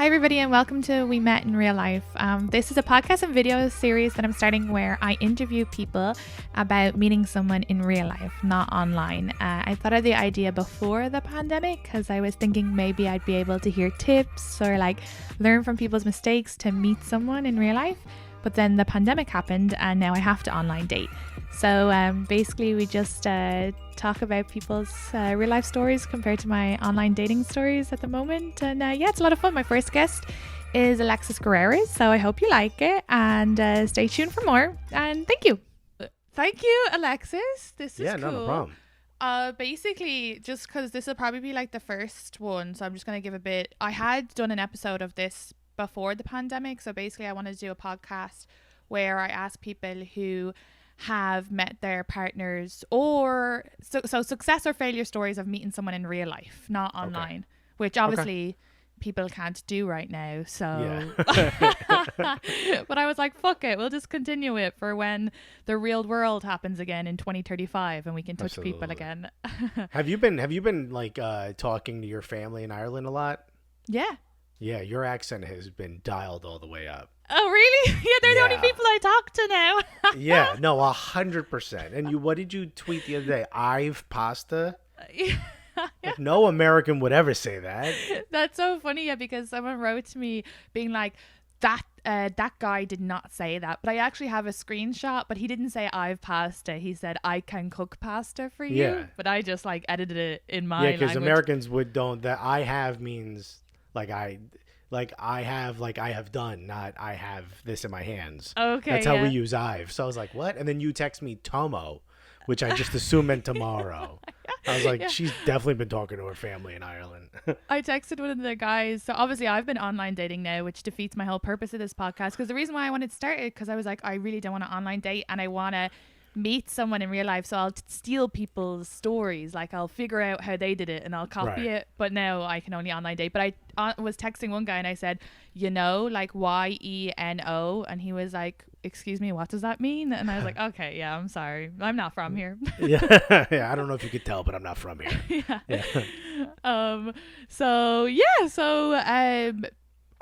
Hi, everybody, and welcome to We Met in Real Life. This is a podcast and video series that I'm starting where I interview people about meeting someone in real life, not online. I thought of the idea before the pandemic because I was thinking maybe I'd be able to hear tips or learn from people's mistakes to meet someone in real life. But then the pandemic happened and now I have to online date. So basically we just talk about people's real life stories compared to my online dating stories at the moment. And it's a lot of fun. My first guest is Alexis Guerreros. So I hope you like it and stay tuned for more. And thank you. Thank you, Alexis. This is cool. Yeah, no problem. Basically, just because this will probably be the first one. So I'm just going to give a bit. I had done an episode of this before the pandemic. So basically I wanted to do a podcast where I ask people who have met their partners or so success or failure stories of meeting someone in real life, not online, which obviously people can't do right now. So but I was like, fuck it, we'll just continue it for when the real world happens again in 2035 and we can touch people again. Have you been talking to your family in Ireland a lot? Yeah, your accent has been dialed all the way up. Oh, really? Yeah, they're the only people I talk to now. Yeah, no, 100%. And what did you tweet the other day? I've pasta? Yeah. Like, no American would ever say that. That's so funny, because someone wrote to me being like, that guy did not say that. But I actually have a screenshot, but he didn't say I've pasta. He said I can cook pasta for you. Yeah. But I just edited it in my language. Yeah, because Americans don't. That I have means I have done, not I have this in my hands. Okay, that's how we use I've. So I was like, what? And then you text me Tomo, which I just assumed meant tomorrow. I was like, she's definitely been talking to her family in Ireland. I texted one of the guys. So obviously I've been online dating now, which defeats my whole purpose of this podcast. Because the reason why I wanted to start it, because I was like, I really don't want to online date and I want to meet someone in real life, so I'll steal people's stories. I'll figure out how they did it and I'll copy it. But now I can only online date. But I was texting one guy and I said, YENO, YENO, and he was like, excuse me, what does that mean? And I was like, okay, yeah, I'm sorry, I'm not from here. Yeah, I don't know if you could tell, but I'm not from here.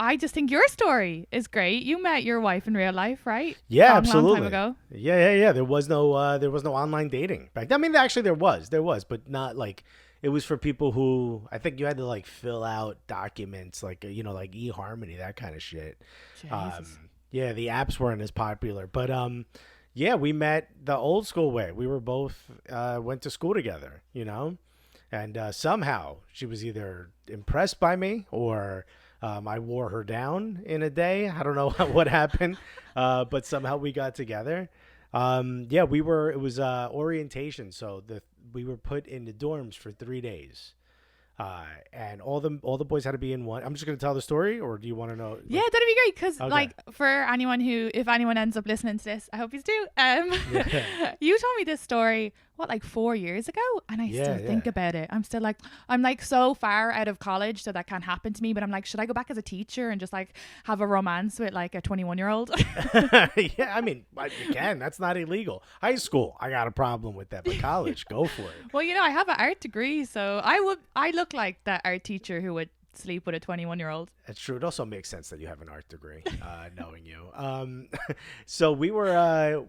I just think your story is great. You met your wife in real life, right? Yeah, absolutely. Long time ago. Yeah. There was no online dating back then. I mean, actually, there was, but not it was for people who I think you had to fill out documents, eHarmony, that kind of shit. Yeah, the apps weren't as popular, but we met the old school way. We were both went to school together, and somehow she was either impressed by me or I wore her down in a day. I don't know what happened, but somehow we got together. It was orientation. So we were put in the dorms for 3 days. And all the boys had to be in one. I'm just going to tell the story, or do you want to know? Yeah, that'd be great. Because for anyone if anyone ends up listening to this, I hope you do. You told me this story, 4 years ago? And I still think about it. I'm still I'm so far out of college, so that can't happen to me. But I'm like, should I go back as a teacher and just have a romance with a 21-year-old? Yeah, I mean, you can. That's not illegal. High school, I got a problem with that. But college, go for it. Well, I have an art degree, so I look like that art teacher who would sleep with a 21-year-old. That's true. It also makes sense that you have an art degree, knowing you. So we were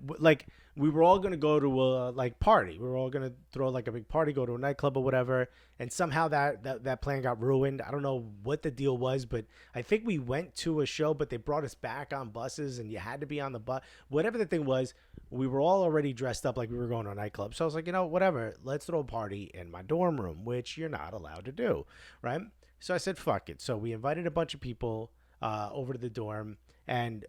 we were all going to go to a party. We were all going to throw a big party, go to a nightclub or whatever. And somehow that plan got ruined. I don't know what the deal was, but I think we went to a show, but they brought us back on buses and you had to be on the bus. Whatever the thing was, we were all already dressed up like we were going to a nightclub. So I was like, whatever, let's throw a party in my dorm room, which you're not allowed to do, right? So I said, fuck it. So we invited a bunch of people over to the dorm, and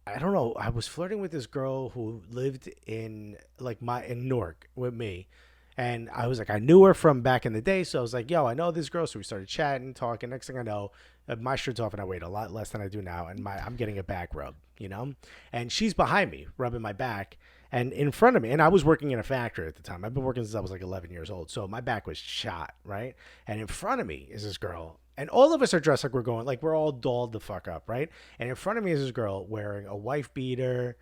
I don't know, I was flirting with this girl who lived in in Newark with me. And I was like, I knew her from back in the day. So I was like, yo, I know this girl. So we started chatting, talking. Next thing I know, my shirt's off and I weighed a lot less than I do now. And I'm getting a back rub, and she's behind me rubbing my back. And in front of me, and I was working in a factory at the time. I've been working since I was 11 years old. So my back was shot, right? And in front of me is this girl. And all of us are dressed like we're going, we're all dolled the fuck up, right? And in front of me is this girl wearing a wife beater,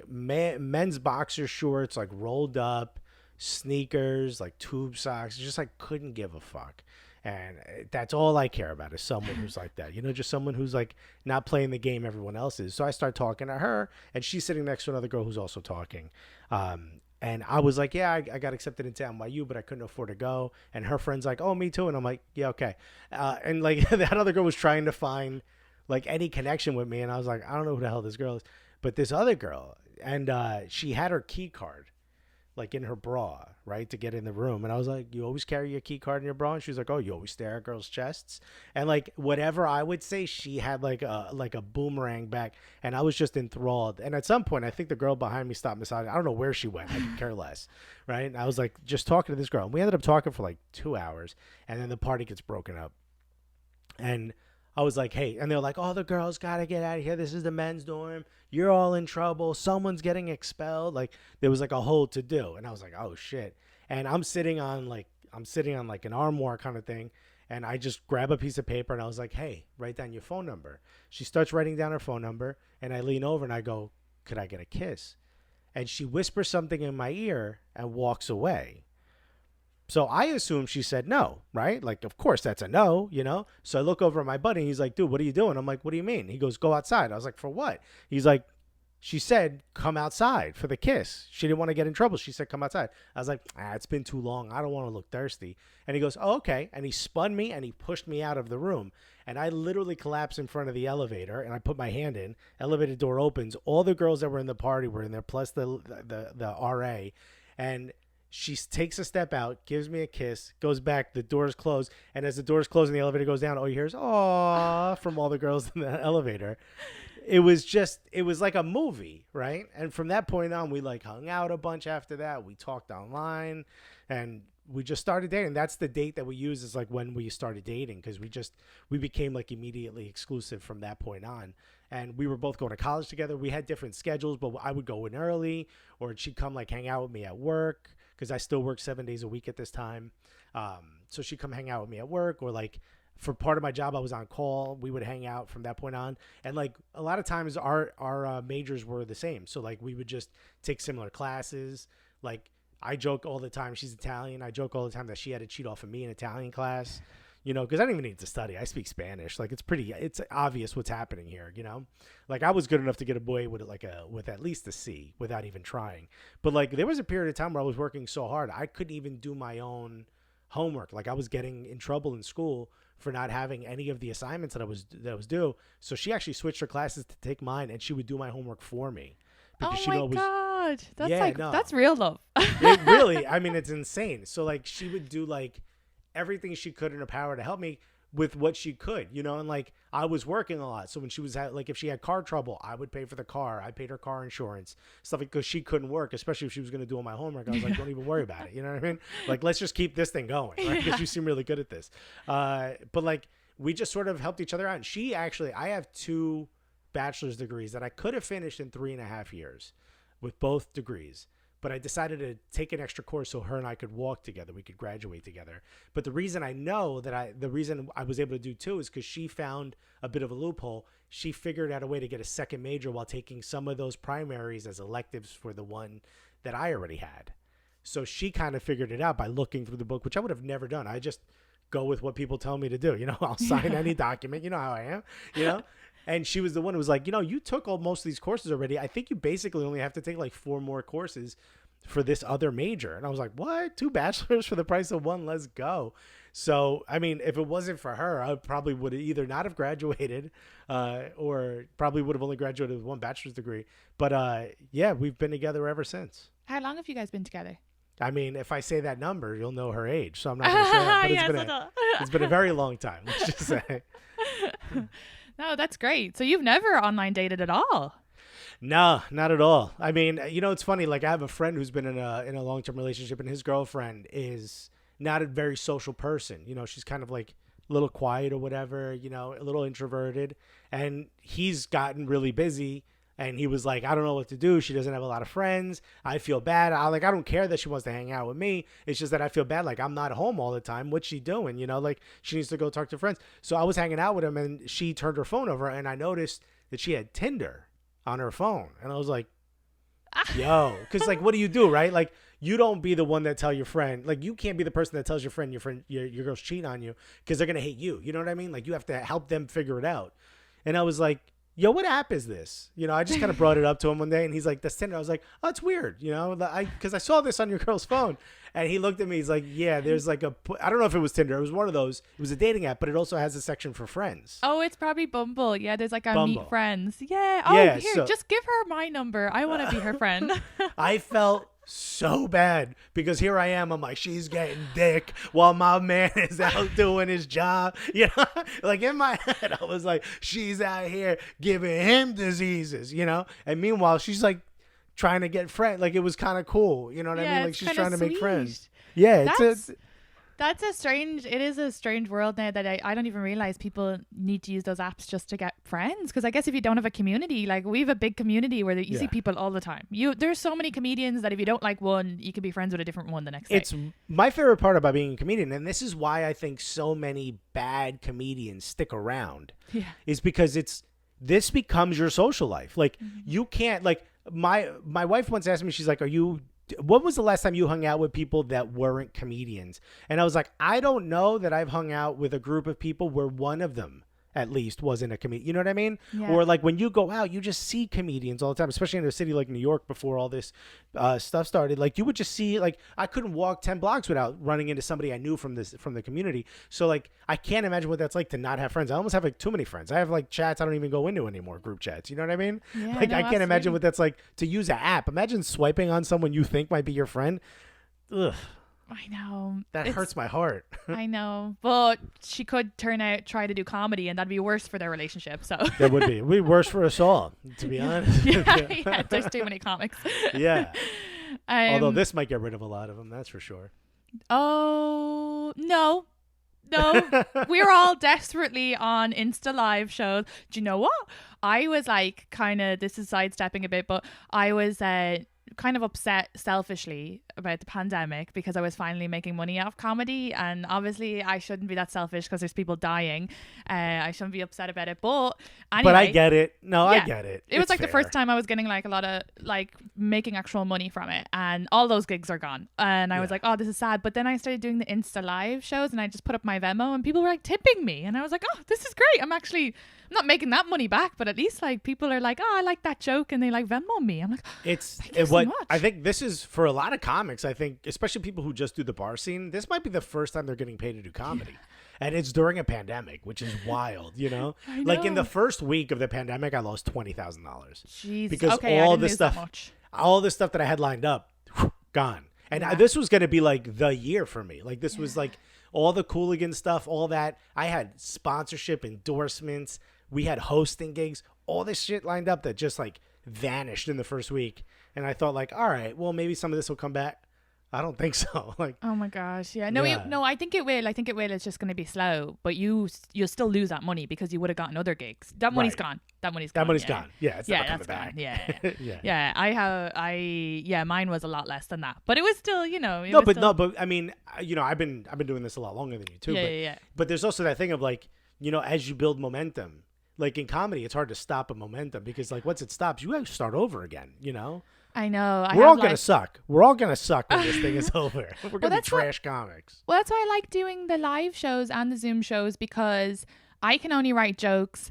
men's boxer shorts, rolled up, sneakers, tube socks. Just couldn't give a fuck. And that's all I care about is someone who's like that, just someone who's like not playing the game everyone else is. So I start talking to her, and she's sitting next to another girl who's also talking. And I was like, yeah, I got accepted into NYU, but I couldn't afford to go. And her friend's like, oh, me too. And I'm like, yeah, okay. And like that other girl was trying to find like any connection with me. And I was like, I don't know who the hell this girl is. But this other girl, and she had her key card like in her bra, right, to get in the room. And I was like, you always carry your key card in your bra? And she was like, oh, you always stare at girls' chests? And like whatever I would say, she had like a boomerang back, and I was just enthralled. And at some point, I think the girl behind me stopped massaging. I don't know where she went. I could care less, right? And I was like just talking to this girl. And we ended up talking for like 2 hours, and then the party gets broken up. And I was like, hey, and they're like, oh, the girls got to get out of here. This is the men's dorm. You're all in trouble. Someone's getting expelled. Like there was like a whole to do. And I was like, oh shit. And I'm sitting on like an armoire kind of thing. And I just grab a piece of paper and I was like, hey, write down your phone number. She starts writing down her phone number, and I lean over and I go, could I get a kiss? And she whispers something in my ear and walks away. So I assume she said no, right? Like, of course, that's a no, So I look over at my buddy, and he's like, dude, what are you doing? I'm like, what do you mean? He goes, go outside. I was like, for what? He's like, she said, come outside for the kiss. She didn't want to get in trouble. She said, come outside. I was like, it's been too long. I don't want to look thirsty. And he goes, oh, okay. And he spun me and he pushed me out of the room. And I literally collapsed in front of the elevator, and I put my hand in. Elevator door opens. All the girls that were in the party were in there, plus the RA. And she takes a step out, gives me a kiss, goes back, the door's closed, and as the door's closed and the elevator goes down, all you hear is, "Aww," from all the girls in the elevator. It was like a movie, right? And from that point on, we like hung out a bunch after that. We talked online, and we just started dating. That's the date that we use is like when we started dating, because we became like immediately exclusive from that point on. And we were both going to college together. We had different schedules, but I would go in early, or she'd come like hang out with me at work, because I still work 7 days a week at this time. So she'd come hang out with me at work, or like for part of my job, I was on call. We would hang out from that point on. And like a lot of times our majors were the same. So like we would just take similar classes. Like I joke all the time, she's Italian. I joke all the time that she had to cheat off of me in Italian class, because I don't even need to study. I speak Spanish. Like it's obvious what's happening here, Like I was good enough to get away with it with at least a C without even trying. But like there was a period of time where I was working so hard, I couldn't even do my own homework. Like I was getting in trouble in school for not having any of the assignments that was due. So she actually switched her classes to take mine, and she would do my homework for me. Because God. That's that's real love. It really, I mean, it's insane. So like she would do like everything she could in her power to help me with what she could, and like I was working a lot. So when she was like, if she had car trouble, I would pay for the car. I paid her car insurance, stuff like, because she couldn't work, especially if she was going to do all my homework. I was like, don't even worry about it. You know what I mean? Like, let's just keep this thing going, right? Because you seem really good at this. But like, we just sort of helped each other out. And I have 2 bachelor's degrees that I could have finished in 3.5 years with both degrees. But I decided to take an extra course so her and I could walk together. We could graduate together. But the reason I know that the reason I was able to do 2 is because she found a bit of a loophole. She figured out a way to get a second major while taking some of those primaries as electives for the one that I already had. So she kind of figured it out by looking through the book, which I would have never done. I just go with what people tell me to do. I'll sign any document. You know how I am, And she was the one who was like, you took most of these courses already. I think you basically only have to take like 4 more courses for this other major. And I was like, what? 2 bachelors for the price of 1? Let's go. So, I mean, if it wasn't for her, I probably would have either not have graduated or probably would have only graduated with 1 bachelor's degree. But yeah, we've been together ever since. How long have you guys been together? I mean, if I say that number, you'll know her age. So I'm not going to say that. But it's been a very long time, let's just say. No, that's great. So you've never online dated at all? No, not at all. I mean, it's funny. Like I have a friend who's been in a long-term relationship, and his girlfriend is not a very social person. She's kind of like a little quiet or whatever, a little introverted, and he's gotten really busy. And he was like, I don't know what to do. She doesn't have a lot of friends. I feel bad. I don't care that she wants to hang out with me. It's just that I feel bad. Like I'm not home all the time. What's she doing? Like she needs to go talk to friends. So I was hanging out with him, and she turned her phone over, and I noticed that she had Tinder on her phone. And I was like, Yo, because like, what do you do, right? Like, you don't be the one that tell your friend. Like, you can't be the person that tells your friend your girl's cheating on you because they're gonna hate you. You know what I mean? Like, you have to help them figure it out. And I was like, yo, what app is this? You know, I just kind of brought it up to him one day, and he's like, that's Tinder. I was like, oh, it's weird, you know, because I saw this on your girl's phone. And he looked at me, he's like, yeah, there's like I don't know if it was Tinder. It was one of those. It was a dating app, but it also has a section for friends. Oh, it's probably Bumble. Yeah, there's like a Bumble. meet friends. Yeah. Oh, Yeah, here, just give her my number. I want to be her friend. I felt so bad because here I am. I'm like, she's getting dick while my man is out doing his job. You know, like in my head, I was like, she's out here giving him diseases, you know? And meanwhile, she's like trying to get friends. Like, it was kind of cool. You know what I mean? Like, she's trying to make friends. Yeah. It is a strange world now that I don't even realize people need to use those apps just to get friends. Because I guess if you don't have a community, like we have a big community where you see people all the time. There's so many comedians that if you don't like one, you can be friends with a different one the next day. It's my favorite part about being a comedian, and this is why I think so many bad comedians stick around. Yeah. Is because this becomes your social life. Like you can't, like my wife once asked me, she's like, when was the last time you hung out with people that weren't comedians? And I was like, I don't know that I've hung out with a group of people where one of them at least wasn't a comedian. You know what I mean? Yeah. Or like when you go out, you just see comedians all the time, especially in a city like New York before all this stuff started. Like you would just see, like I couldn't walk 10 blocks without running into somebody I knew from the community. So like I can't imagine what that's like to not have friends. I almost have like too many friends. I have like chats I don't even go into anymore, group chats. You know what I mean? Yeah, like I can't imagine what that's like to use an app. Imagine swiping on someone you think might be your friend. Ugh. I know. That hurts my heart. I know. But she could try to do comedy, and that'd be worse for their relationship. So that would be. It'd be worse for us all, to be honest. yeah, there's too many comics. Yeah. Although this might get rid of a lot of them, that's for sure. Oh, no. We're all desperately on Insta live shows. Do you know what? I was like this is sidestepping a bit, but I was kind of upset selfishly about the pandemic because I was finally making money off comedy, and obviously I shouldn't be that selfish because there's people dying. I shouldn't be upset about it, but anyway. But I get it. I get it. It was like fair. The first time I was getting like a lot of like making actual money from it, and all those gigs are gone, and I was like, oh, this is sad. But then I started doing the Insta live shows, and I just put up my Venmo, and people were like tipping me, and I was like, oh, this is great. I'm not making that money back, but at least like people are like, oh, I like that joke, and they like Venmo me. I'm like, so much. I think this is for a lot of comics. I think especially people who just do the bar scene, this might be the first time they're getting paid to do comedy. Yeah. And it's during a pandemic, which is wild, you know? Like in the first week of the pandemic, I lost $20,000. Jeez. Because all this stuff that I had lined up, gone. And this was going to be like the year for me. Like this was like all the Cooligan stuff, all that. I had sponsorship, endorsements. We had hosting gigs, all this shit lined up that just like vanished in the first week. And I thought like, all right, well, maybe some of this will come back. I don't think so. Like, oh my gosh, yeah, no, I think it will. It's just going to be slow, but you'll still lose that money because you would have gotten other gigs. That money's gone. That money's gone. Yeah, it's never coming back. Yeah. Mine was a lot less than that, but it was still, but I mean, I've been doing this a lot longer than you too. But there's also that thing of like, as you build momentum. Like in comedy, it's hard to stop a momentum because like once it stops, you have to start over again, I know. We're all going to suck. We're all going to suck when this thing is over. We're going to be trash comics. Well, that's why I like doing the live shows and the Zoom shows because I can only write jokes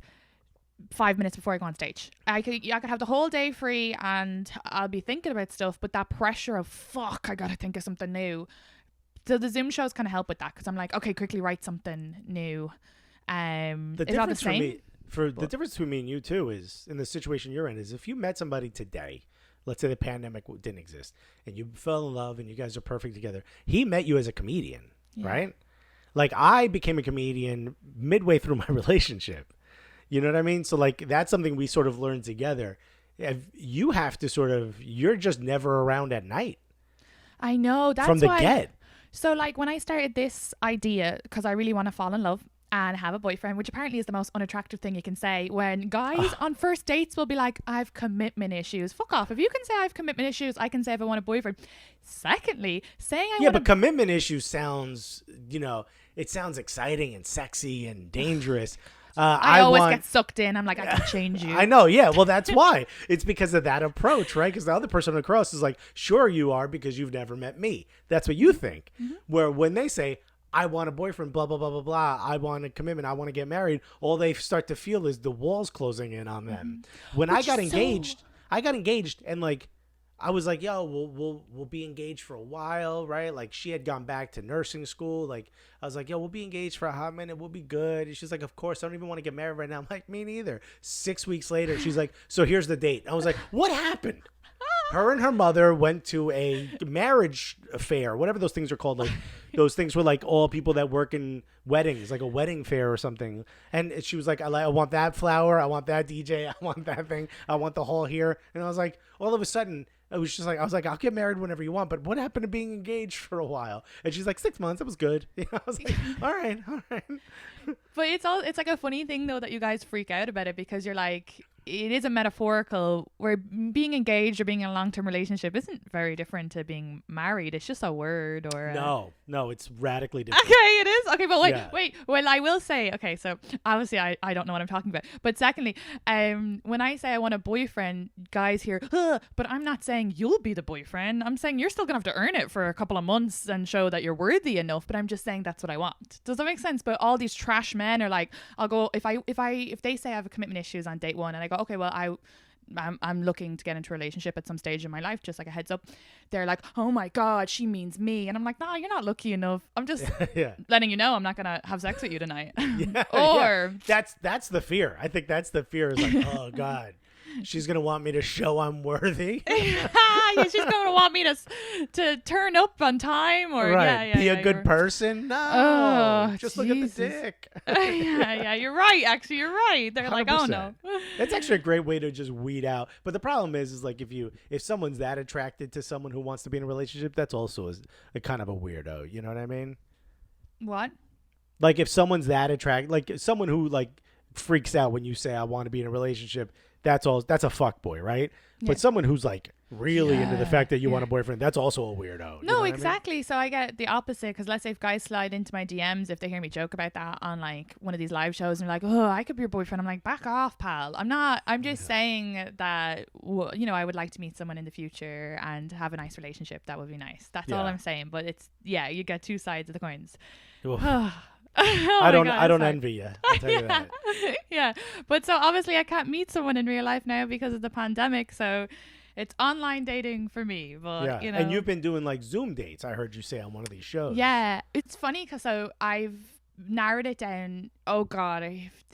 5 minutes before I go on stage. I could have the whole day free and I'll be thinking about stuff, but that pressure of fuck, I got to think of something new. So the Zoom shows kind of help with that because I'm like, okay, quickly write something new. The difference the difference between me and you too is in the situation you're in is if you met somebody today, let's say the pandemic didn't exist and you fell in love and you guys are perfect together. He met you as a comedian, right? Like I became a comedian midway through my relationship. You know what I mean? So like that's something we sort of learned together. You have to you're just never around at night. I know. That's from the get. So like when I started this idea, because I really want to fall in love and have a boyfriend, which apparently is the most unattractive thing you can say, when guys on first dates will be like, I have commitment issues. Fuck off. If you can say I have commitment issues, I can say if I want a boyfriend. Secondly, saying but commitment issues sounds, it sounds exciting and sexy and dangerous. I always get sucked in. I'm like, I can change you. I know. Yeah. Well, that's why. It's because of that approach, right? Because the other person across is like, sure you are because you've never met me. That's what you think. Where when they say, I want a boyfriend, blah, blah, blah, blah, blah. I want a commitment. I want to get married. All they start to feel is the walls closing in on them. When I got engaged, and like, I was like, yo, we'll be engaged for a while, right? Like she had gone back to nursing school. Like I was like, yo, we'll be engaged for a hot minute. We'll be good. And she's like, of course, I don't even want to get married right now. I'm like, me neither. 6 weeks later, she's like, so here's the date. I was like, what happened? Her and her mother went to a marriage fair, whatever those things are called. Like those things were like all people that work in weddings, like a wedding fair or something. And she was like, I want that flower. I want that DJ. I want that thing. I want the hall here. And I was like, all of a sudden, I was like, I'll get married whenever you want. But what happened to being engaged for a while? And she's like, 6 months. It was good. I was like, all right. But it's like a funny thing though that you guys freak out about it because you're like, it is a metaphorical where being engaged or being in a long-term relationship isn't very different to being married. It's just a word or no, it's radically different. Okay, it is. Okay, but wait. Well, I will say, okay, so obviously I don't know what I'm talking about. But secondly, when I say I want a boyfriend, guys hear, but I'm not saying you'll be the boyfriend. I'm saying you're still gonna have to earn it for a couple of months and show that you're worthy enough. But I'm just saying that's what I want. Does that make sense? But all these trash men are like, I'll go if they say I have commitment issues on date one and I go, okay, well I'm looking to get into a relationship at some stage in my life, just like a heads up. They're like, oh my God, she means me. And I'm like, nah, you're not lucky enough. I'm just letting you know I'm not going to have sex with you tonight. That's the fear. I think that's the fear is like, oh God, she's going to want me to show I'm worthy. She's going to want me to turn up on time or be a good person. No, just look at the dick. You're right. Actually, you're right. They're 100%. Like, oh no. That's actually a great way to just weed out. But the problem is like if someone's that attracted to someone who wants to be in a relationship, that's also a kind of a weirdo. You know what I mean? What? Like if someone's that attracted, like someone who like freaks out when you say I want to be in a relationship, that's a fuck boy, right? Yeah. But someone who's like really into the fact that you want a boyfriend, that's also a weirdo. No, exactly. I mean? So I get the opposite because let's say if guys slide into my DMs, if they hear me joke about that on like one of these live shows and they're like, oh, I could be your boyfriend. I'm like, back off, pal. I'm just saying that, I would like to meet someone in the future and have a nice relationship. That would be nice. That's all I'm saying. But it's, you get two sides of the coins. I don't envy you. I'll tell you that. Yeah. But so obviously I can't meet someone in real life now because of the pandemic. So it's online dating for me. But, And you've been doing like Zoom dates, I heard you say on one of these shows. Yeah. It's funny because I've narrowed it down. Oh, God.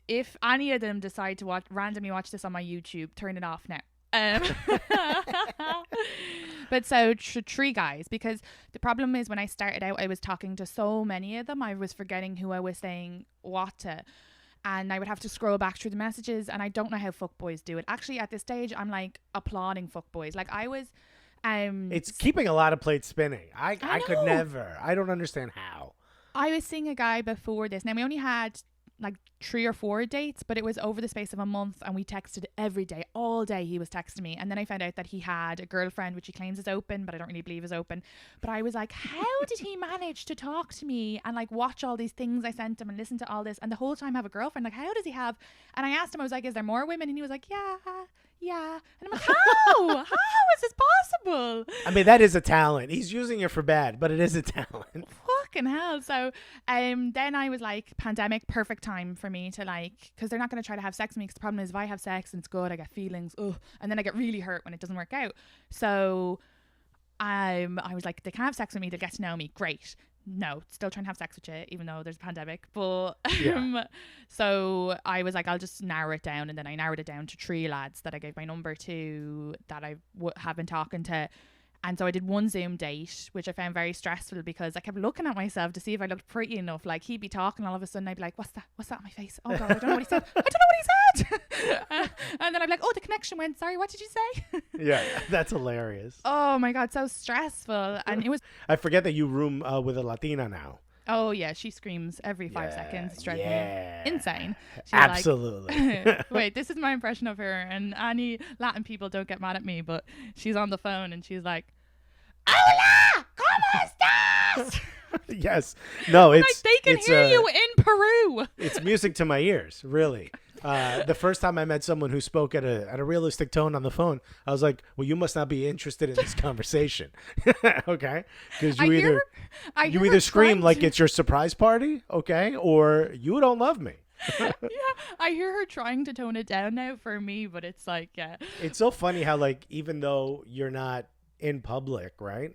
If any of them decide to randomly watch this on my YouTube, turn it off now. But so three guys, because the problem is when I started out I was talking to so many of them I was forgetting who I was saying what to, and I would have to scroll back through the messages, and I don't know how fuckboys do it. Actually at this stage I'm like applauding fuckboys. Like I was it's keeping a lot of plates spinning. I could never. I don't understand how. I was seeing a guy before this. Now we only had like 3 or 4 dates, but it was over the space of a month and we texted every day, all day he was texting me. And then I found out that he had a girlfriend, which he claims is open, but I don't really believe is open. But I was like, how did he manage to talk to me and like watch all these things I sent him and listen to all this and the whole time have a girlfriend? Like, how does he have? And I asked him, I was like, is there more women? And he was like, yeah. And I'm like, how is this possible? I mean, that is a talent. He's using it for bad, but it is a talent. Fucking hell. So then I was like, pandemic, perfect time for me to like, because they're not going to try to have sex with me, because the problem is if I have sex and it's good, I get feelings, and then I get really hurt when it doesn't work out. So I was like, they can have sex with me, they'll get to know me, great. No, still trying to have sex with you even though there's a pandemic. But so I was like, I'll just narrow it down, and then I narrowed it down to 3 lads that I gave my number to that I have been talking to. And so I did one Zoom date, which I found very stressful because I kept looking at myself to see if I looked pretty enough. Like he'd be talking, all of a sudden I'd be like, what's that on my face? Oh God, I don't know what he said. And then I'd be like, oh, the connection went, sorry, what did you say? Yeah, that's hilarious. Oh my God, so stressful. And it was, I forget that you room with a Latina now. Oh yeah, she screams every 5 seconds. It's driving me insane. She's absolutely. Like, wait, this is my impression of her, and any Latin people don't get mad at me, but she's on the phone and she's like, "Hola, ¿cómo estás?" Yes. No, Like they can hear you in Peru. It's music to my ears, really. The first time I met someone who spoke at a realistic tone on the phone, I was like, "Well, you must not be interested in this conversation." Okay, because you either scream like it's your surprise party, okay, or you don't love me. Yeah, I hear her trying to tone it down now for me, but it's like, yeah. It's so funny how, like, even though you're not in public, right?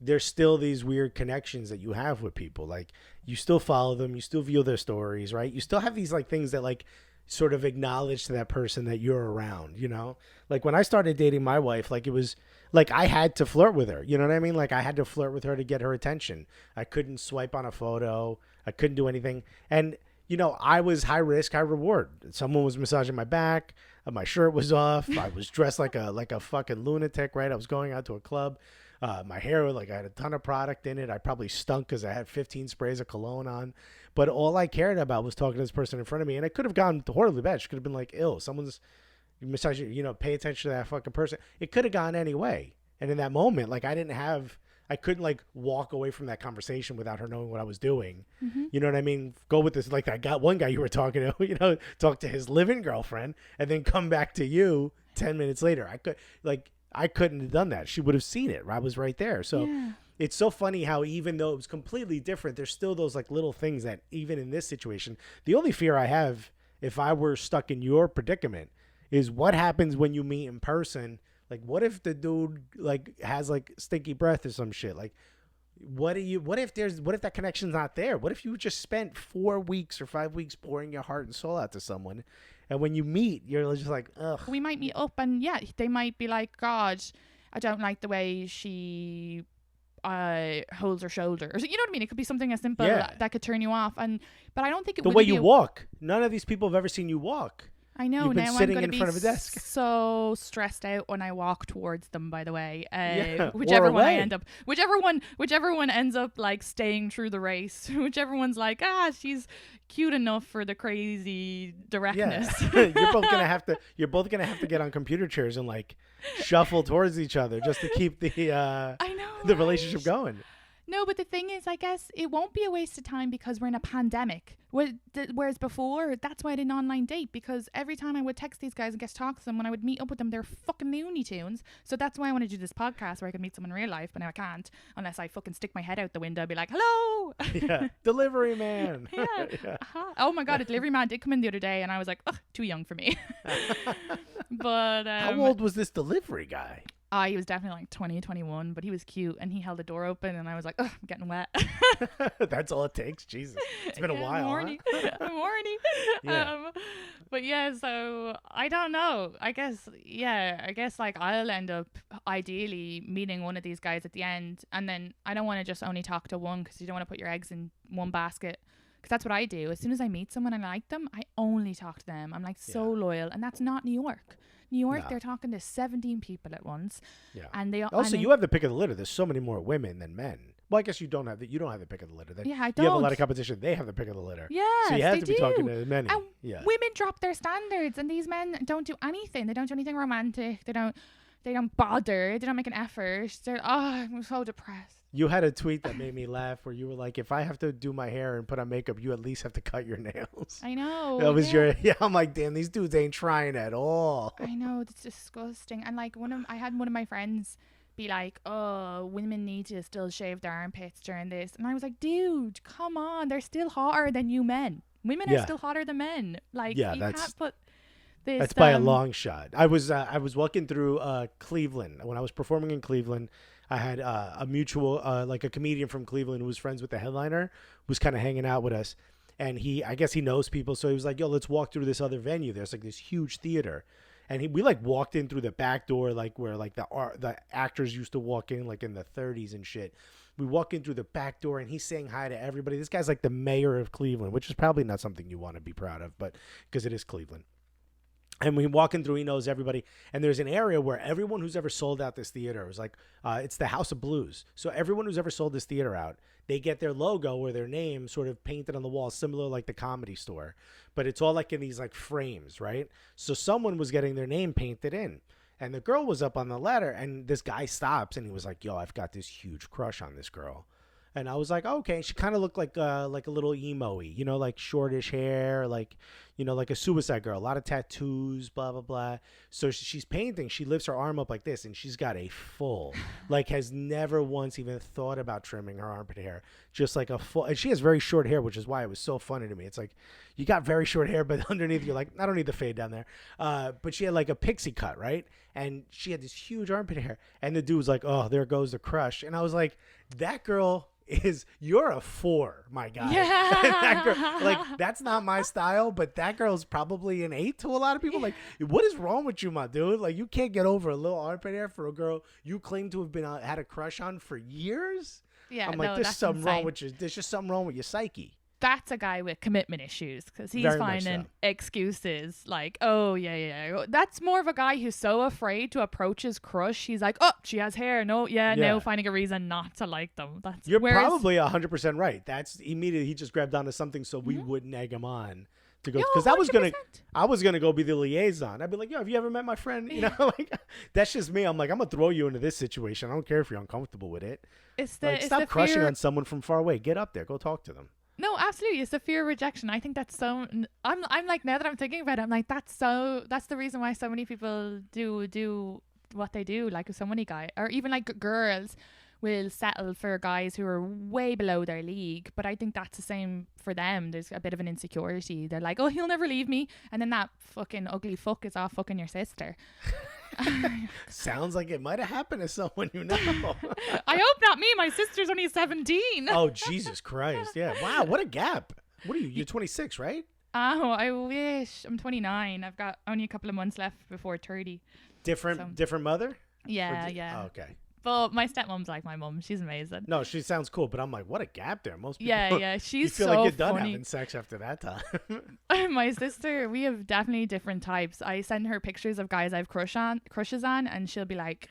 There's still these weird connections that you have with people. Like, you still follow them, you still view their stories, right? You still have these like things that like sort of acknowledge to that person that you're around, you know? Like when I started dating my wife, like it was like I had to flirt with her. You know what I mean? Like I had to flirt with her to get her attention. I couldn't swipe on a photo. I couldn't do anything. And you know, I was high risk, high reward. Someone was massaging my back. My shirt was off. I was dressed like a fucking lunatic, right? I was going out to a club. My hair, like I had a ton of product in it. I probably stunk because I had 15 sprays of cologne on. But all I cared about was talking to this person in front of me. And it could have gone horribly bad. She could have been like, ill. Someone's massaging, you know, pay attention to that fucking person. It could have gone any way. And in that moment, like I couldn't like walk away from that conversation without her knowing what I was doing. Mm-hmm. You know what I mean? Go with this. Like I got one guy you were talking to, you know, talk to his living girlfriend and then come back to you 10 minutes later. I couldn't have done that. She would have seen it. I was right there. So It's so funny how even though it was completely different, there's still those like little things that even in this situation, the only fear I have if I were stuck in your predicament is what happens when you meet in person. Like, what if the dude like has like stinky breath or some shit? Like, what if that connection's not there? What if you just spent 4 weeks or 5 weeks pouring your heart and soul out to someone, and when you meet, you're just like, ugh. We might meet up, and yeah, they might be like, God, I don't like the way she holds her shoulders. You know what I mean? It could be something as simple that could turn you off. But I don't think the way you walk. None of these people have ever seen you walk. I know. You've been now sitting I'm in front of a desk. So stressed out when I walk towards them. By the way, whichever one I end up, whichever one ends up like staying through the race, whichever one's like, she's cute enough for the crazy directness. Yeah. You're both gonna have to get on computer chairs and like shuffle towards each other just to keep the the relationship going. No, but the thing is, I guess it won't be a waste of time because we're in a pandemic. Whereas before, that's why I did an online date, because every time I would text these guys and get to talk to them, when I would meet up with them, they're fucking Looney Tunes. So that's why I want to do this podcast where I can meet someone in real life, but now I can't unless I fucking stick my head out the window and be like, hello. Yeah, delivery man. Yeah. Yeah. Uh-huh. Oh my God, a delivery man did come in the other day and I was like, ugh, too young for me. But how old was this delivery guy? He was definitely like 20, 21, but he was cute and he held the door open and I was like, ugh, I'm getting wet. That's all it takes. Jesus. It's been a while. I'm horny. Huh? I'm horny. Yeah. But yeah, so I don't know. I guess like I'll end up ideally meeting one of these guys at the end. And then I don't want to just only talk to one because you don't want to put your eggs in one basket. Because that's what I do. As soon as I meet someone and I like them, I only talk to them. I'm like so loyal. And that's not New York. New York, they're talking to 17 people at once. Yeah. And they also, you have the pick of the litter. There's so many more women than men. Well, I guess you don't have the pick of the litter. Then. Yeah, I don't. You have a lot of competition. They have the pick of the litter. Yeah, so you have to be talking to many. And women drop their standards, and these men don't do anything. They don't do anything romantic. They don't bother. They don't make an effort. I'm so depressed. You had a tweet that made me laugh where you were like, if I have to do my hair and put on makeup, you at least have to cut your nails. I know. That was I'm like, damn, these dudes ain't trying at all. I know. It's disgusting. And like I had one of my friends be like, oh, women need to still shave their armpits during this. And I was like, dude, come on. They're still hotter than you men. Women are still hotter than men. Like, you can't put this. That's by a long shot. I was walking through Cleveland. When I was performing in Cleveland, I had a mutual, like a comedian from Cleveland who was friends with the headliner, was kind of hanging out with us. And I guess he knows people. So he was like, yo, let's walk through this other venue. There's like this huge theater. And we like walked in through the back door, like where like the actors used to walk in like in the 30s and shit. We walk in through the back door and he's saying hi to everybody. This guy's like the mayor of Cleveland, which is probably not something you want to be proud of, but because it is Cleveland. And we walk in through, he knows everybody. And there's an area where everyone who's ever sold out this theater was like, it's the House of Blues. So everyone who's ever sold this theater out, they get their logo or their name sort of painted on the wall, similar like the Comedy Store. But it's all like in these like frames, right? So someone was getting their name painted in. And the girl was up on the ladder and this guy stops and he was like, yo, I've got this huge crush on this girl. And I was like, oh, okay. And she kind of looked like a little emo-y, you know, like shortish hair, like, you know, like a Suicide Girl, a lot of tattoos, blah, blah, blah. So she's painting. She lifts her arm up like this, and she's got a full, like, has never once even thought about trimming her armpit hair. Just like a full, and she has very short hair, which is why it was so funny to me. It's like, you got very short hair, but underneath you're like, I don't need the fade down there. But she had like a pixie cut, right? And she had this huge armpit hair. And the dude was like, oh, there goes the crush. And I was like, that girl you're a 4, my guy. Yeah. That girl, like, that's not my style, but that girl's probably an 8 to a lot of people. Like, what is wrong with you, my dude? Like, you can't get over a little armpit hair for a girl you claim to have been had a crush on for years. Yeah, I'm like, no, there's that's something insane. wrong with you. There's just something wrong with your psyche. That's a guy with commitment issues, because he's Very much finding so. excuses like, oh yeah. That's more of a guy who's so afraid to approach his crush. He's like, oh, she has hair. No, now finding a reason not to like them. That's You're probably 100% right. That's immediately he just grabbed onto something so we Mm-hmm. wouldn't egg him on to go, Yo, because I 100%. was gonna go be the liaison. I'd be like, yo, have you ever met my friend? You know, like, that's just me. I'm like, I'm gonna throw you into this situation. I don't care if you're uncomfortable with it. It's the Like, it's stop the crushing fear. on someone from far away. Get up there. Go talk to them. No, absolutely. It's the fear of rejection. I think that's so. I'm like, now that I'm thinking about it, I'm like, that's the reason why so many people do what they do. Like, so many guys, or even like girls, will settle for guys who are way below their league. But I think that's the same for them. There's a bit of an insecurity. They're like, oh, he'll never leave me, and then that fucking ugly fuck is off fucking your sister. Sounds like it might have happened to someone you know. I hope not me. My sister's only 17. Oh, Jesus Christ. Yeah. Wow. What a gap. What are you? You're 26, right? Oh, I wish. I'm 29. I've got only a couple of months left before 30. Different mother? Yeah, yeah. Oh, okay. But my stepmom's like my mum. She's amazing. No, she sounds cool, but I'm like, what a gap there. Most people, Yeah. you She's feel so like you're done funny. having sex after that time. My sister, we have definitely different types. I send her pictures of guys I've crushes on, and she'll be like,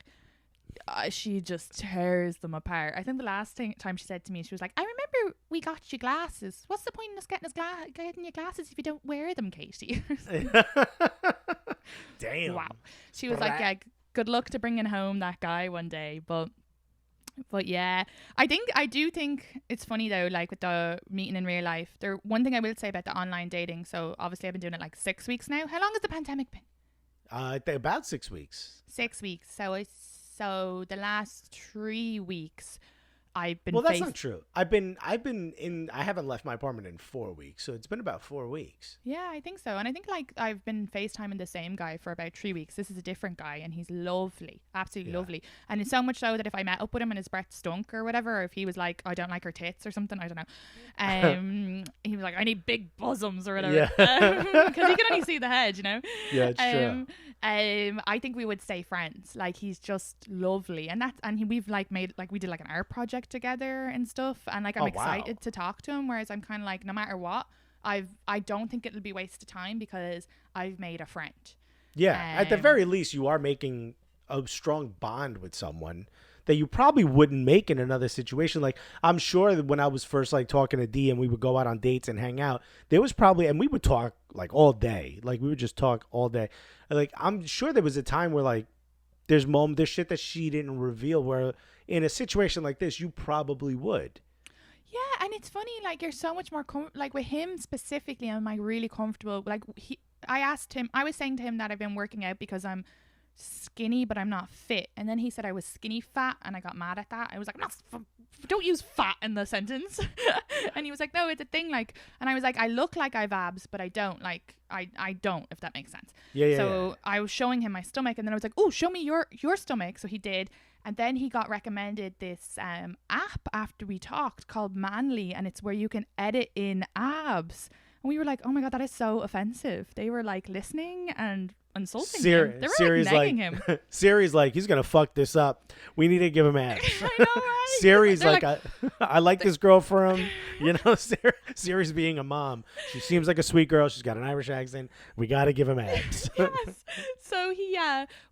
she just tears them apart. I think the last time she said to me, she was like, I remember we got you glasses. What's the point in us getting you glasses if you don't wear them, Katie? Damn. Wow. She was like, yeah, good luck to bringing home that guy one day. But yeah, I do think it's funny though, like with the meeting in real life. One thing I will say about the online dating. So obviously I've been doing it like 6 weeks now. How long has the pandemic been? About 6 weeks. 6 weeks. So the last 3 weeks I've been. Well, that's not true. I haven't left my apartment in 4 weeks, so it's been about 4 weeks. Yeah, I think so. And I think like I've been FaceTiming the same guy for about 3 weeks. This is a different guy, and he's lovely, absolutely lovely. And it's so much so that if I met up with him and his breath stunk or whatever, or if he was like, I don't like her tits or something, I don't know. He was like, I need big bosoms or whatever. Yeah. Because he can only see the head, you know. Yeah, it's true. I think we would stay friends. Like, he's just lovely, and we've like made like we did like an art project together and stuff, and like I'm excited to talk to him. Whereas I'm kind of like, no matter what, I don't think it'll be a waste of time because I've made a friend. Yeah, at the very least, you are making a strong bond with someone that you probably wouldn't make in another situation. Like, I'm sure that when I was first like talking to D and we would go out on dates and hang out, there was probably, and we would talk like all day. Like, we would just talk all day. Like, I'm sure there was a time where like there's shit that she didn't reveal where in a situation like this, you probably would. Yeah, and it's funny, like, you're so much more like with him specifically, am I really comfortable? Like, I was saying to him that I've been working out because I'm skinny but I'm not fit, and then he said I was skinny fat, and I got mad at that. I was like, don't use fat in the sentence. And he was like, no, it's a thing, like, and I was like, I look like I've abs but I don't, like, I don't, if that makes sense. So I was showing him my stomach, and then I was like, oh, show me your stomach. So he did, and then he got recommended this app after we talked called Manly, and it's where you can edit in abs. And we were like, oh my God, that is so offensive. They were like listening and insulting him. They were like negging him. Siri's like, he's going to fuck this up. We need to give him abs. I know, right? Siri's like I like this girl for him. You know, Siri's being a mom. She seems like a sweet girl. She's got an Irish accent. We got to give him abs. Yes. So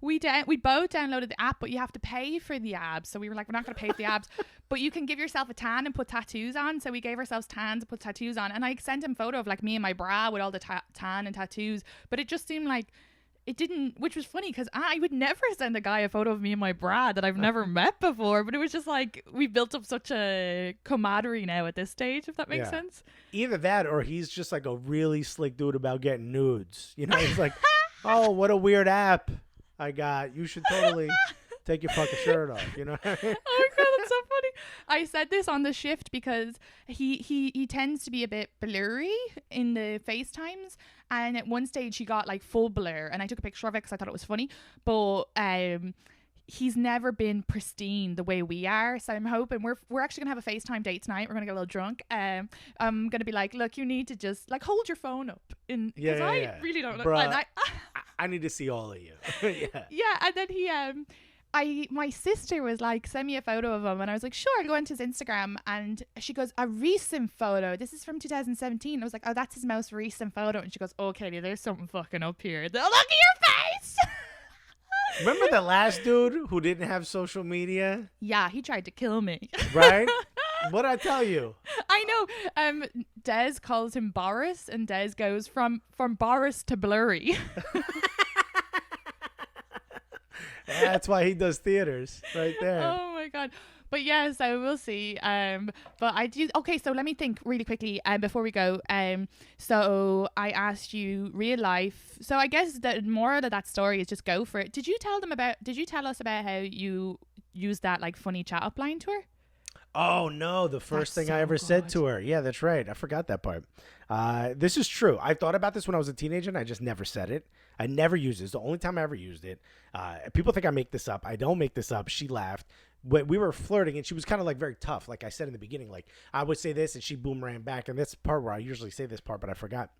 we both downloaded the app, but you have to pay for the abs. So we were like, we're not going to pay for the abs, but you can give yourself a tan and put tattoos on. So we gave ourselves tans and put tattoos on. And I sent him a photo of like me and my bra with all the tan and tattoos. But it just seemed like it didn't, which was funny because I would never send a guy a photo of me and my bra that I've never met before. But it was just like we built up such a camaraderie now at this stage, if that makes sense. Either that or he's just like a really slick dude about getting nudes. You know, he's like, oh, what a weird app I got. You should totally take your fucking shirt off. You know what I mean? Oh my God, that's so funny. I said this on the shift because he tends to be a bit blurry in the FaceTimes. And at one stage he got like full blur and I took a picture of it because I thought it was funny. But he's never been pristine the way we are. So I'm hoping we're actually going to have a FaceTime date tonight. We're going to get a little drunk. I'm going to be like, look, you need to just like hold your phone up. Because I really don't know. Bruh, I need to see all of you. Yeah. And then my sister was like, send me a photo of him. And I was like, sure, I'll go into his Instagram. And she goes, a recent photo. This is from 2017. I was like, oh, that's his most recent photo. And she goes, oh, Katie, there's something fucking up here. Look at your face. Remember the last dude who didn't have social media? Yeah, he tried to kill me. Right? What'd I tell you? I know. Des calls him Boris, and Des goes from Boris to blurry. That's why he does theaters right there. Oh my God. But yeah, so we'll see. But I do. Okay, so let me think really quickly before we go. So I asked you real life. So I guess the moral of that story is just go for it. Did you tell us about how you used that like funny chat up line to her? Oh no, the first thing I ever said to her. Yeah, that's right. I forgot that part. This is true. I thought about this when I was a teenager and I just never said it. I never used it. It's the only time I ever used it. People think I make this up. I don't make this up. She laughed. We were flirting and she was kind of like very tough. Like I said in the beginning, like I would say this and she boomerang back. And that's the part where I usually say this part, but I forgot.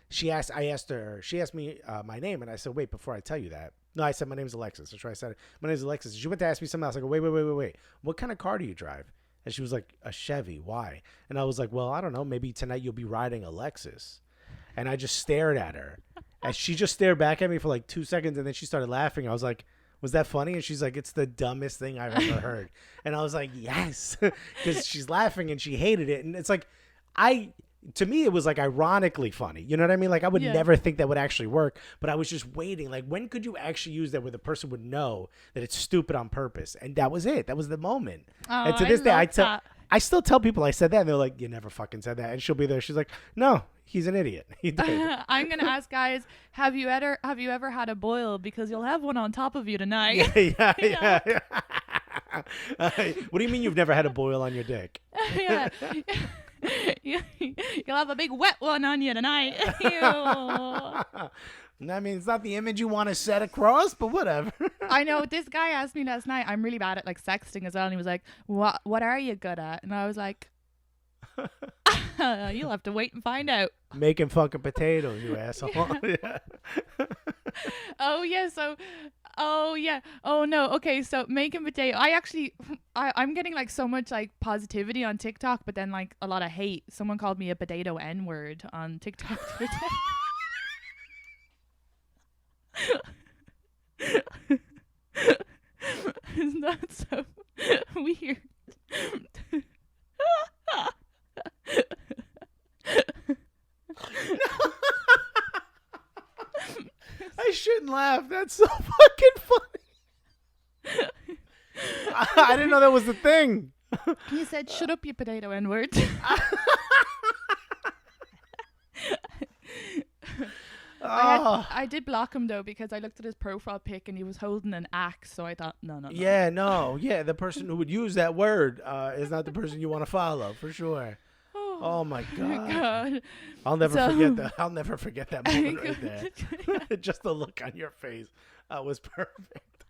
She asked me my name and I said, wait, before I tell you that. No, I said, my name's Alexis. That's right. I said, my name's Alexis. She went to ask me something else. I go, wait. What kind of car do you drive? And she was like, a Chevy. Why? And I was like, well, I don't know. Maybe tonight you'll be riding a Lexus. And I just stared at her. And she just stared back at me for like 2 seconds. And then she started laughing. I was like, was that funny? And she's like, it's the dumbest thing I've ever heard. And I was like, yes. Because she's laughing and she hated it. And it's like, to me, it was like ironically funny. You know what I mean? Like I would never think that would actually work, but I was just waiting. Like when could you actually use that where the person would know that it's stupid on purpose? And that was it. That was the moment. Oh, and to this day, I still tell people I said that and they're like, you never fucking said that. And she'll be there. She's like, no, he's an idiot. He did. I'm going to ask guys, have you ever had a boil? Because you'll have one on top of you tonight. Yeah. What do you mean you've never had a boil on your dick? Yeah. You'll have a big wet one on you tonight. I mean, it's not the image you want to set across, but whatever. I know. This guy asked me last night. I'm really bad at like sexting as well. And he was like, what are you good at? And I was like, you'll have to wait and find out. Making fucking potatoes, you asshole. Yeah. Oh, yeah. Oh, no. Okay. So making potato. I'm getting like so much like positivity on TikTok, but then like a lot of hate. Someone called me a potato N-word on TikTok the other day. Isn't that so weird? I shouldn't laugh. That's so fucking funny. I didn't know that was the thing. He said, shut up, you potato N-word. I did block him though because I looked at his profile pic and he was holding an axe, so I thought no. Yeah, no. Yeah, the person who would use that word is not the person you want to follow for sure. Oh my God. I'll never forget that moment right there. Just the look on your face was perfect.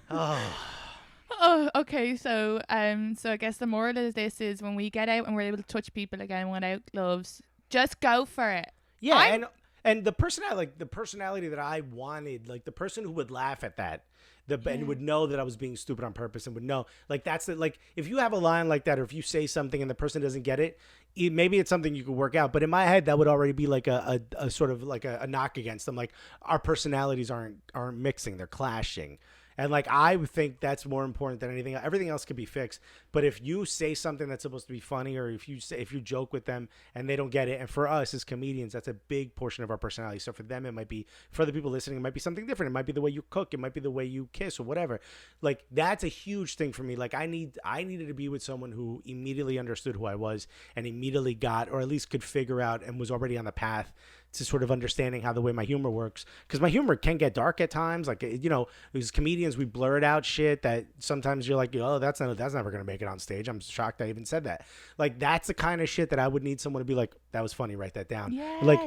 Oh, okay. So I guess the moral of this is when we get out and we're able to touch people again without gloves, just go for it. Yeah, and the personality that I wanted, like the person who would laugh at that, and would know that I was being stupid on purpose and would know, like that's like if you have a line like that or if you say something and the person doesn't get it, maybe it's something you could work out. But in my head, that would already be like a sort of like a knock against them. Like our personalities aren't mixing, they're clashing. And like, I would think that's more important than anything. Everything else can be fixed. But if you say something that's supposed to be funny, or if you joke with them and they don't get it, and for us as comedians, that's a big portion of our personality. So for them, it might be, for the people listening, it might be something different. It might be the way you cook. It might be the way you kiss or whatever. Like, that's a huge thing for me. Like, I needed to be with someone who immediately understood who I was and immediately got, or at least could figure out and was already on the path to sort of understanding how the way my humor works. Because my humor can get dark at times. Like, you know, as comedians, we blurt out shit that sometimes you're like, oh, that's never going to make it on stage. I'm shocked I even said that. Like, that's the kind of shit that I would need someone to be like, that was funny, write that down. Yes. Like,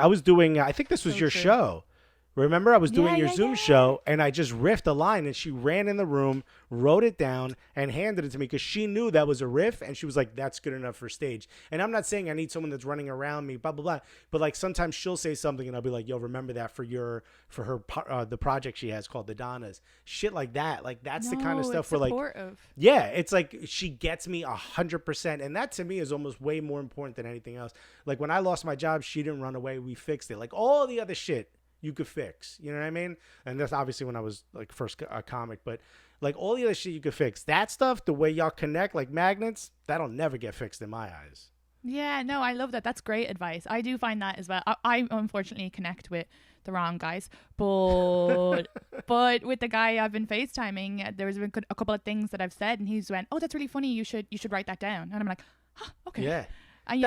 I was doing, I think this was your show. Remember, I was doing your Zoom show, and I just riffed a line, and she ran in the room, wrote it down, and handed it to me because she knew that was a riff, and she was like, that's good enough for stage. And I'm not saying I need someone that's running around me, blah, blah, blah. But like, sometimes she'll say something, and I'll be like, yo, remember that for her the project she has called The Donnas. Shit like that. Like, that's the kind of stuff where, like, yeah, it's like she gets me 100%. And that to me is almost way more important than anything else. Like, when I lost my job, she didn't run away. We fixed it. Like, all the other shit you could fix, you know what I mean? And that's obviously when I was like first a comic, but like all the other shit you could fix. That stuff, the way y'all connect like magnets, that'll never get fixed in my eyes. Yeah, no, I love that. That's great advice. I do find that as well. I unfortunately connect with the wrong guys, but but with the guy I've been FaceTiming, there's been a couple of things that I've said, and he's went, "Oh, that's really funny. You should write that down." And I'm like, huh, "Okay." Yeah. And,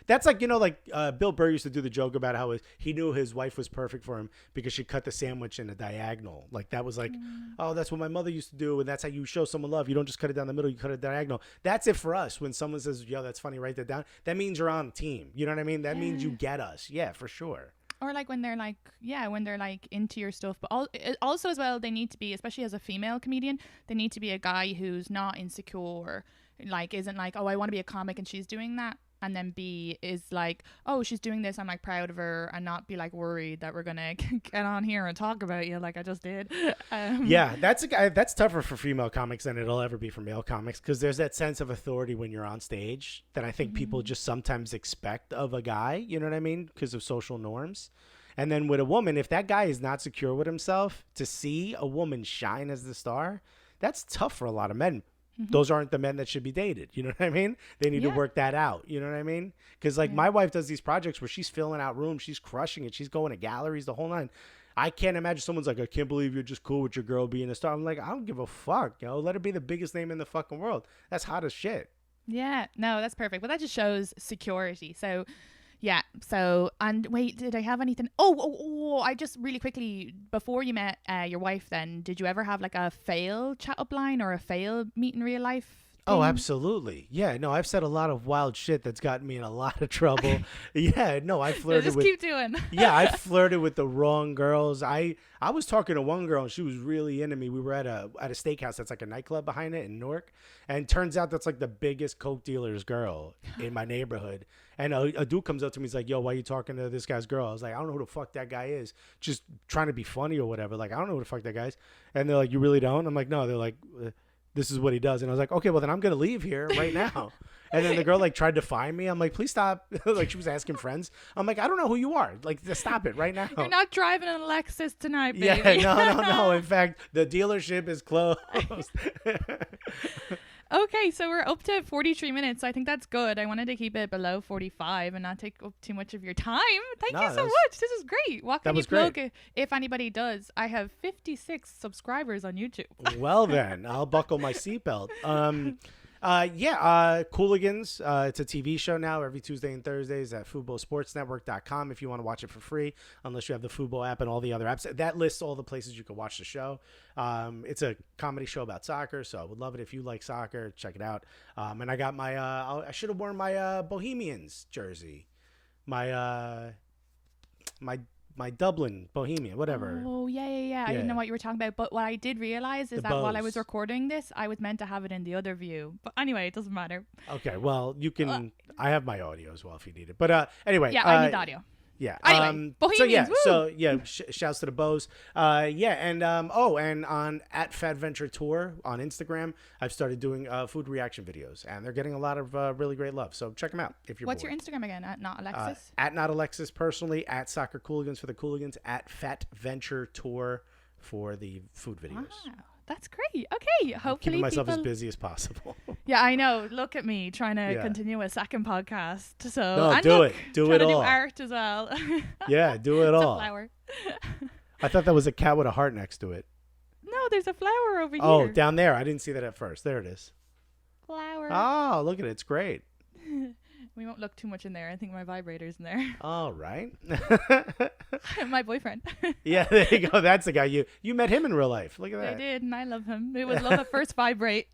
That's like, you know, like Bill Burr used to do the joke about how he knew his wife was perfect for him because she cut the sandwich in a diagonal. Like, that was like, oh, that's what my mother used to do. And that's how you show someone love. You don't just cut it down the middle, you cut it diagonal. That's it for us. When someone says, yo, that's funny, write that down. That means you're on the team. You know what I mean? That means you get us. Yeah, for sure. Or like when they're like, when they're like into your stuff. But also as well, they need to be, especially as a female comedian, they need to be a guy who's not insecure. Like, isn't like, oh, I want to be a comic and she's doing that. And then B is like, oh, she's doing this, I'm like proud of her, and not be like worried that we're gonna get on here and talk about you like I just did. Yeah, that's tougher for female comics than it'll ever be for male comics, because there's that sense of authority when you're on stage that I think people just sometimes expect of a guy. You know what I mean? Because of social norms. And then with a woman, if that guy is not secure with himself, to see a woman shine as the star, that's tough for a lot of men. Those aren't the men that should be dated. You know what I mean? They need to work that out. You know what I mean? Because like my wife does these projects where she's filling out rooms. She's crushing it. She's going to galleries, the whole nine. I can't imagine someone's like, I can't believe you're just cool with your girl being a star. I'm like, I don't give a fuck. You know, let her be the biggest name in the fucking world. That's hot as shit. Yeah, no, that's perfect. But that just shows security. So yeah. So, and wait, did I have anything? Oh, I just really quickly, before you met your wife then, did you ever have like a fail chat up line or a fail meet in real life thing? Oh, absolutely. Yeah, no, I've said a lot of wild shit that's gotten me in a lot of trouble. Yeah, no, I flirted with. Just keep doing. Yeah, I flirted with the wrong girls. I was talking to one girl and she was really into me. We were at a steakhouse that's like a nightclub behind it in Newark, and turns out that's like the biggest coke dealer's girl in my neighborhood. And a dude comes up to me, he's like, yo, why are you talking to this guy's girl? I was like, I don't know who the fuck that guy is. Just trying to be funny or whatever. Like, I don't know who the fuck that guy is. And they're like, you really don't? I'm like, no. They're like, this is what he does. And I was like, okay, well then I'm going to leave here right now. And then the girl like tried to find me. I'm like, please stop. Like, she was asking friends. I'm like, I don't know who you are. Like, just stop it right now. You're not driving an Lexus tonight, baby. Yeah, no. In fact, the dealership is closed. Okay, so we're up to 43 minutes. So I think that's good. I wanted to keep it below 45 and not take up too much of your time. Thank you so much. This is great. What can you plug if anybody does? I have 56 subscribers on YouTube. Well, then I'll buckle my seatbelt. Cooligans. It's a TV show now every Tuesday and Thursdays at FuboSportsNetwork.com if you want to watch it for free, unless you have the Fubo app and all the other apps. That lists all the places you can watch the show. It's a comedy show about soccer, so I would love it if you like soccer. Check it out. And I got my I should have worn my Bohemians jersey. My Dublin Bohemian, whatever. Oh, yeah. I didn't know what you were talking about. But what I did realize is that while I was recording this, I was meant to have it in the other view. But anyway, it doesn't matter. Okay, well, you can... I have my audio as well if you need it. But anyway... Yeah, I need audio. Yeah. Anyway, Bohemians, shouts to the Bows. And on at Fat Venture Tour on Instagram, I've started doing food reaction videos, and they're getting a lot of really great love. So check them out if you're What's bored. Your Instagram again? At Not Alexis? At Not Alexis personally, at Soccer Cooligans for the Cooligans, at Fat Venture Tour for the food videos. Wow, that's great. Okay, hopefully Keeping myself people... as busy as possible. Yeah, I know. Look at me trying to Yeah. continue a second podcast. So No, and do look, it. Do trying it to all. do art as well. Yeah, do it It's a all. flower. I thought that was a cat with a heart next to it. No, there's a flower over Oh, here. down there. I didn't see that at first. There it is. Flower. Oh, look at it. It's great. We won't look too much in there. I think my vibrator's in there. All right. My boyfriend. Yeah, there you go. That's the guy. You met him in real life. Look at I that. did, and I love him. It was love at first vibrate.